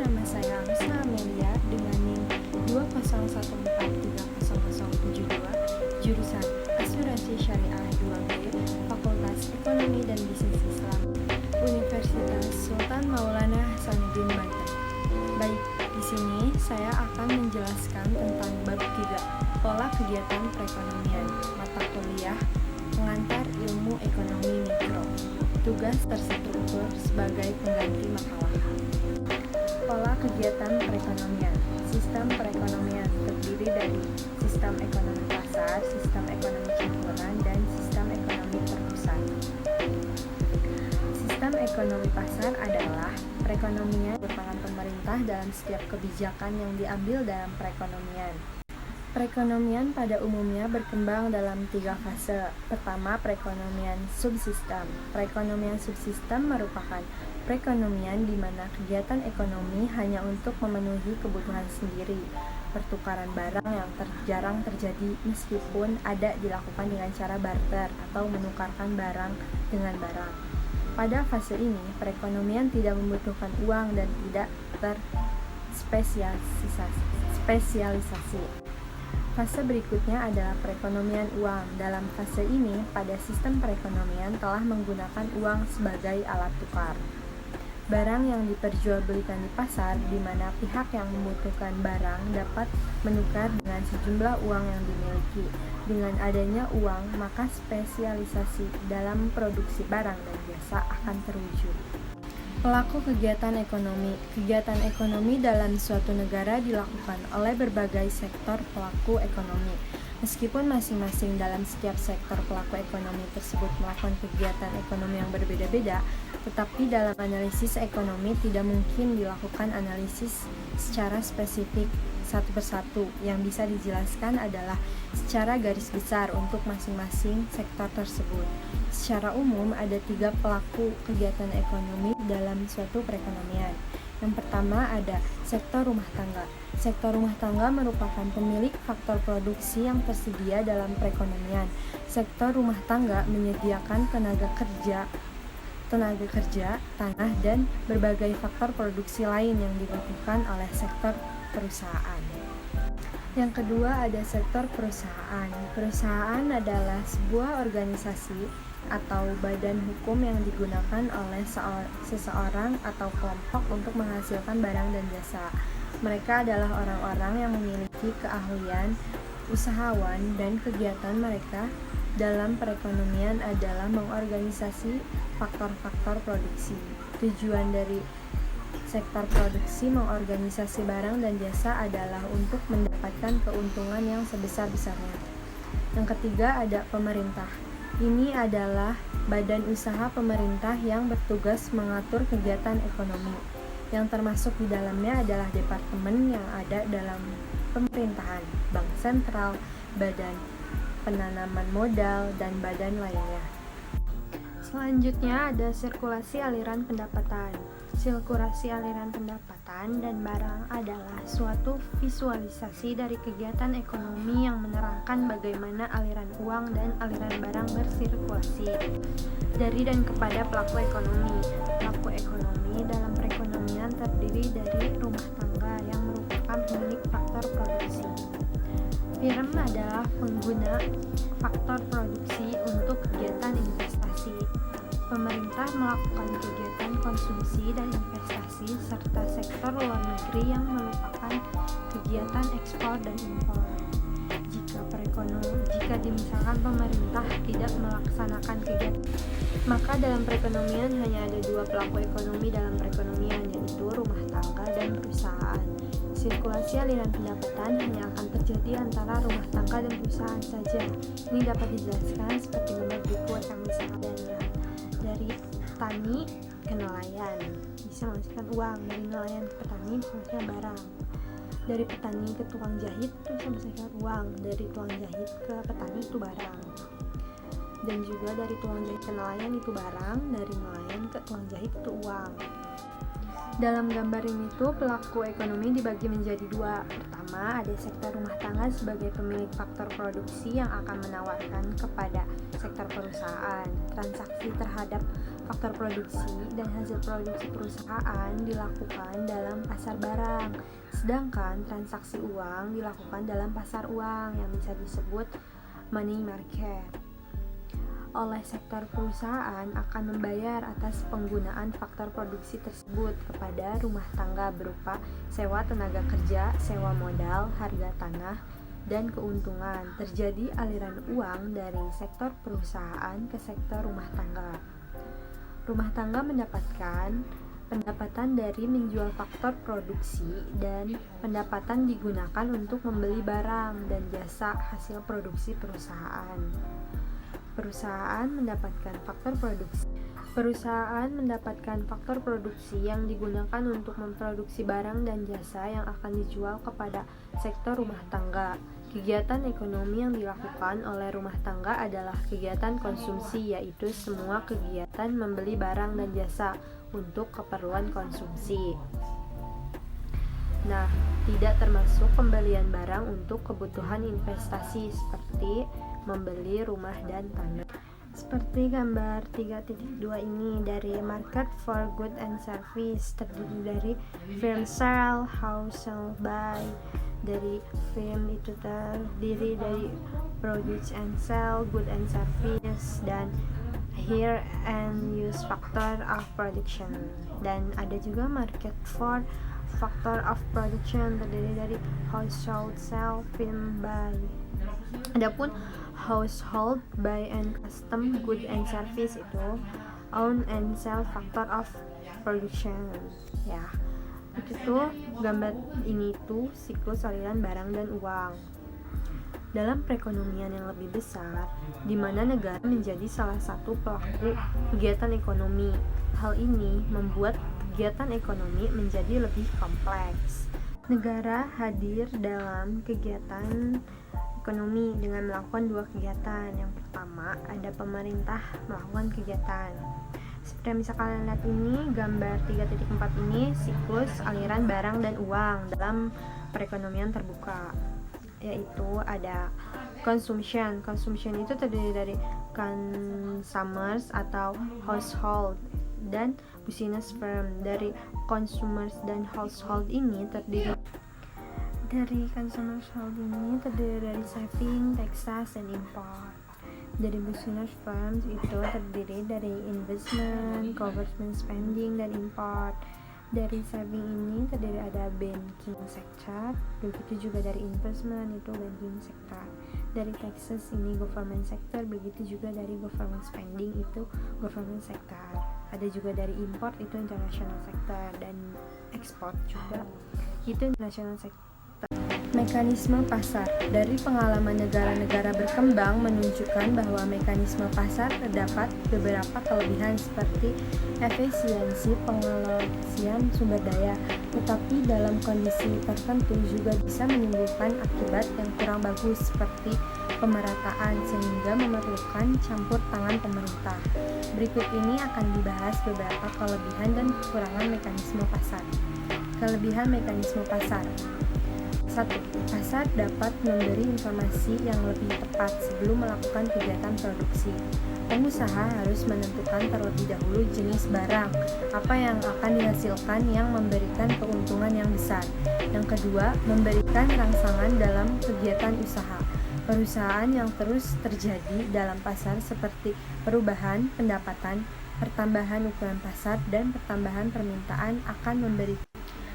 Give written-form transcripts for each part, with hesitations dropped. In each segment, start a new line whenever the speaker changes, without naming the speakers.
nama saya Amsa Amelia dengan NIM 201430072, jurusan Asuransi Syariah 2B, Fakultas Ekonomi dan Bisnis Islam, Universitas Sultan Maulana Hasanuddin Banten. Baik, di sini saya akan menjelaskan tentang bab 3, pola kegiatan perekonomian, mata kuliah pengantar ilmu ekonomi mikro. Tugas terstruktur sebagai pengganti makalah. Pola kegiatan perekonomian. Sistem perekonomian terdiri dari sistem ekonomi pasar, sistem ekonomi campuran, dan sistem ekonomi terpusat. Sistem ekonomi pasar adalah perekonomian merupakan pemerintah dalam setiap kebijakan yang diambil dalam perekonomian. Perekonomian pada umumnya berkembang dalam 3 fase. Pertama, perekonomian subsistem. Perekonomian subsistem merupakan perekonomian di mana kegiatan ekonomi hanya untuk memenuhi kebutuhan sendiri. Pertukaran barang yang jarang terjadi meskipun ada dilakukan dengan cara barter atau menukarkan barang dengan barang. Pada fase ini, perekonomian tidak membutuhkan uang dan tidak terspesialisasi. Fase berikutnya adalah perekonomian uang. Dalam fase ini, pada sistem perekonomian telah menggunakan uang sebagai alat tukar. Barang yang diperjualbelikan di pasar, di mana pihak yang membutuhkan barang dapat menukar dengan sejumlah uang yang dimiliki. Dengan adanya uang, maka spesialisasi dalam produksi barang dan jasa akan terwujud. Pelaku kegiatan ekonomi. Kegiatan ekonomi dalam suatu negara dilakukan oleh berbagai sektor pelaku ekonomi. Meskipun masing-masing dalam setiap sektor pelaku ekonomi tersebut melakukan kegiatan ekonomi yang berbeda-beda, tetapi dalam analisis ekonomi tidak mungkin dilakukan analisis secara spesifik satu persatu. Yang bisa dijelaskan adalah secara garis besar untuk masing-masing sektor tersebut. Secara umum ada 3 pelaku kegiatan ekonomi dalam suatu perekonomian. Yang pertama ada sektor rumah tangga. Sektor rumah tangga merupakan pemilik faktor produksi yang tersedia dalam perekonomian. Sektor rumah tangga menyediakan tenaga kerja, tanah, dan berbagai faktor produksi lain yang dibutuhkan oleh sektor perusahaan. Yang kedua ada sektor perusahaan. Perusahaan adalah sebuah organisasi atau badan hukum yang digunakan oleh seseorang atau kelompok untuk menghasilkan barang dan jasa. Mereka adalah orang-orang yang memiliki keahlian, usahawan, dan kegiatan mereka dalam perekonomian adalah mengorganisasi faktor-faktor produksi. Tujuan dari sektor produksi mengorganisasi barang dan jasa adalah untuk mendapatkan keuntungan yang sebesar-besarnya. Yang ketiga ada pemerintah. Ini adalah badan usaha pemerintah yang bertugas mengatur kegiatan ekonomi. Yang termasuk di dalamnya adalah departemen yang ada dalam pemerintahan, bank sentral, badan penanaman modal, dan badan lainnya. Selanjutnya ada sirkulasi aliran pendapatan. Sirkulasi aliran pendapatan dan barang adalah suatu visualisasi dari kegiatan ekonomi yang menerangkan bagaimana aliran uang dan aliran barang bersirkulasi dari dan kepada pelaku ekonomi. Pelaku ekonomi dalam perekonomian terdiri dari rumah tangga yang merupakan pemilik faktor produksi. Firm adalah pengguna faktor produksi untuk kegiatan investasi. Pemerintah melakukan kegiatan konsumsi dan investasi serta sektor luar negeri yang merupakan kegiatan ekspor dan impor. Jika misalkan pemerintah tidak melaksanakan kegiatan, maka dalam perekonomian hanya ada 2 pelaku ekonomi dalam perekonomian, yaitu rumah tangga dan perusahaan. Sirkulasi aliran pendapatan hanya akan terjadi antara rumah tangga dan perusahaan saja. Ini dapat dijelaskan seperti gambar berikut yang misalnya dari petani ke nelayan bisa menghasilkan uang, dari nelayan ke petani bisa menghasilkan barang, dari petani ke tukang jahit itu bisa menghasilkan uang, dari tukang jahit ke petani itu barang, dan juga dari tukang jahit ke nelayan itu barang, dari nelayan ke tukang jahit itu uang. Dalam gambar ini tuh pelaku ekonomi dibagi menjadi 2. Pertama pertama, ada sektor rumah tangga sebagai pemilik faktor produksi yang akan menawarkan kepada sektor perusahaan. Transaksi terhadap faktor produksi dan hasil produksi perusahaan dilakukan dalam pasar barang, sedangkan transaksi uang dilakukan dalam pasar uang yang bisa disebut money market. Oleh sektor perusahaan akan membayar atas penggunaan faktor produksi tersebut kepada rumah tangga berupa sewa tenaga kerja, sewa modal, harga tanah, dan keuntungan. Terjadi aliran uang dari sektor perusahaan ke sektor rumah tangga. Rumah tangga mendapatkan pendapatan dari menjual faktor produksi dan pendapatan digunakan untuk membeli barang dan jasa hasil produksi perusahaan. Perusahaan mendapatkan faktor produksi yang digunakan untuk memproduksi barang dan jasa yang akan dijual kepada sektor rumah tangga. Kegiatan ekonomi yang dilakukan oleh rumah tangga adalah kegiatan konsumsi, yaitu semua kegiatan membeli barang dan jasa untuk keperluan konsumsi. Nah, tidak termasuk pembelian barang untuk kebutuhan investasi seperti membeli rumah dan tanah. Seperti gambar 3.2 ini, dari market for good and service terdiri dari firm sell, house sell, buy. Dari firm itu terdiri dari produce and sell, good and service, dan here and use factor of production. Dan ada juga market for factor of production terdiri dari household sell, firm buy. Adapun household buy and custom good and service itu own and sell factor of production. Ya, itu tuh gambar ini tuh siklus aliran barang dan uang. Dalam perekonomian yang lebih besar, di mana negara menjadi salah satu pelaku kegiatan ekonomi, hal ini membuat kegiatan ekonomi menjadi lebih kompleks. Negara hadir dalam kegiatan ekonomi dengan melakukan dua kegiatan. Yang pertama, ada pemerintah melakukan kegiatan. Seperti yang bisa kalian lihat ini, gambar 3.4 ini siklus aliran barang dan uang dalam perekonomian terbuka, yaitu ada consumption. Consumption itu terdiri dari consumers atau household dan business firm. Dari consumers dan household ini terdiri dari saving, taxes, dan import. Dari business firms itu terdiri dari investment, government spending, dan import. Dari saving ini terdiri ada banking sector, begitu juga dari investment itu banking sector. Dari taxes ini government sector, begitu juga dari government spending itu government sector. Ada juga dari import itu international sector, dan export juga itu international sector. Mekanisme pasar. Dari pengalaman negara-negara berkembang menunjukkan bahwa mekanisme pasar terdapat beberapa kelebihan seperti efisiensi pengelolaan sumber daya, tetapi dalam kondisi tertentu juga bisa menimbulkan akibat yang kurang bagus seperti pemerataan sehingga memerlukan campur tangan pemerintah. Berikut ini akan dibahas beberapa kelebihan dan kekurangan mekanisme pasar. Kelebihan mekanisme pasar. 1. Pasar dapat memberi informasi yang lebih tepat sebelum melakukan kegiatan produksi. Pengusaha harus menentukan terlebih dahulu jenis barang, apa yang akan dihasilkan yang memberikan keuntungan yang besar. Yang kedua, memberikan rangsangan dalam kegiatan usaha. Perusahaan yang terus terjadi dalam pasar seperti perubahan pendapatan, pertambahan ukuran pasar, dan pertambahan permintaan akan memberi.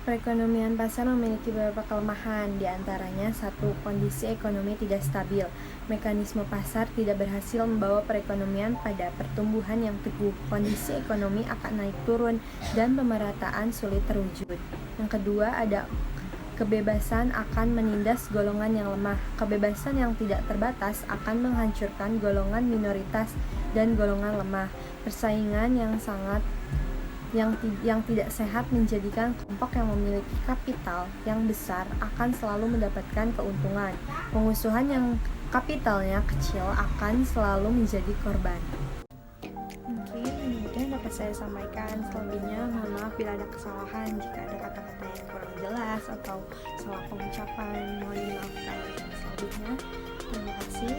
Perekonomian pasar memiliki beberapa kelemahan, di antaranya 1. Kondisi ekonomi tidak stabil. Mekanisme pasar tidak berhasil membawa perekonomian pada pertumbuhan yang teguh. Kondisi ekonomi akan naik turun dan pemerataan sulit terwujud. Yang kedua, ada kebebasan akan menindas golongan yang lemah. Kebebasan yang tidak terbatas akan menghancurkan golongan minoritas dan golongan lemah. Persaingan yang tidak sehat menjadikan kelompok yang memiliki kapital yang besar akan selalu mendapatkan keuntungan. Pengusahaan yang kapitalnya kecil akan selalu menjadi korban. Oke, ini dapat dapat saya sampaikan. Selebihnya mohon maaf bila ada kesalahan, jika ada kata-kata yang kurang jelas atau salah pengucapan mohon dimaafkan. Selanjutnya terima kasih.